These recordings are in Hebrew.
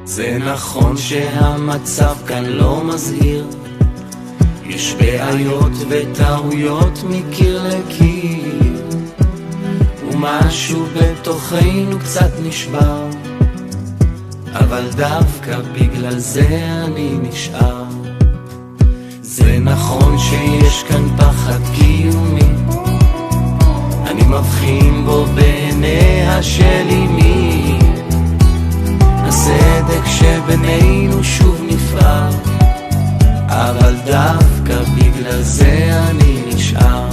זה נכון שהמצב כאן לא מזהיר, יש בעיות וטעויות מקיר לקיר, ומשהו בתוכנו קצת נשבר, אבל דווקא בגלל זה אני נשאר. זה נכון שיש כאן פחד קיומי, אני מבחין בו בעיניה של אמי, הסדק שבינינו שוב נפער, אבל דווקא בגלל זה אני נשאר.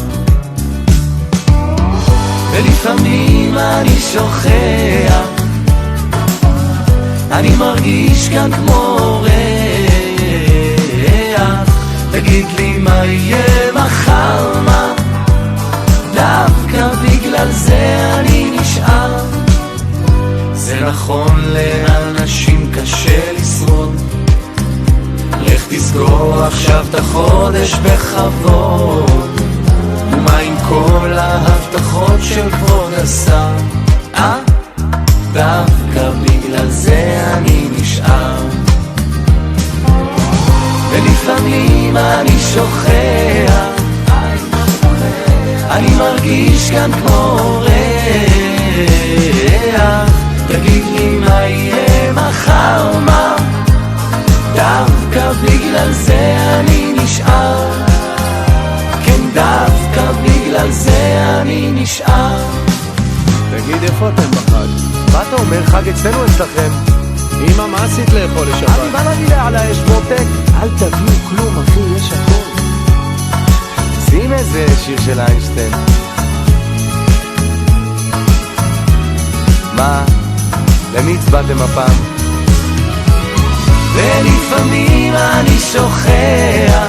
ולפעמים אני שוכח, אני מרגיש כאן כמו ריח, תגיד לי מה יהיה מחר, מה? דווקא בגלל זה אני נשאר. זה נכון לאנשים קשה לשרוד, לך תסגור עכשיו את החודש בכבוד, ומה עם כל ההבטחות של כבוד השר? דווקא בגלל זה אני נשאר. ולפעמים אני שוכח, אני מרגיש כאן כמו ריח, תגיד לי מה יהיה מחר, מה? דווקא בגלל זה אני נשאר. כן, דווקא בגלל זה אני נשאר. תגיד, איפה אתם בחג? מה אתה אומר? חג אצלנו אצלכם? אמא, מה עשית לאכול לשבת? אני בא להגיד על האש מותק. אל תביאו כלום אחי, יש הכל. שים איזה שיר של איינשטיין. מה? למי הצבעתם הפעם? ולפעמים אני שוכח,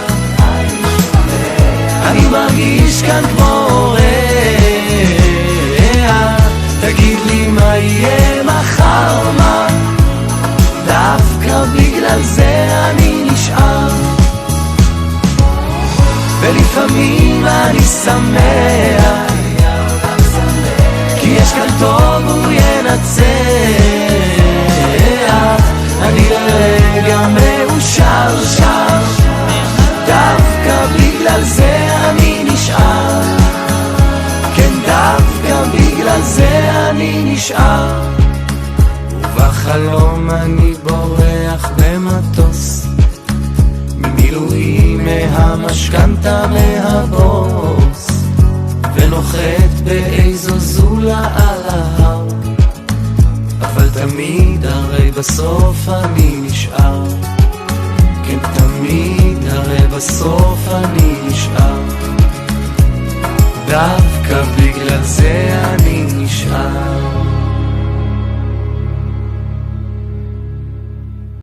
אני מרגיש כאן כמו ריח, תגיד לי מה יהיה מחר, מה? דווקא בגלל זה אני נשאר. ולפעמים אני שמח, כי יש כאן טוב והוא ינצח, אני לרגע מאושר שר, דווקא בגלל זה אני נשאר. כן, דווקא בגלל זה אני נשאר. ובחלום אני בורח במטוס, ממילואים, מהמשכנתה, מהבוס, ונוחת באיזו זולה על ההר, אבל תמיד הרי בסוף אני נשאר. כן, תמיד הרי בסוף אני נשאר. דווקא בגלל זה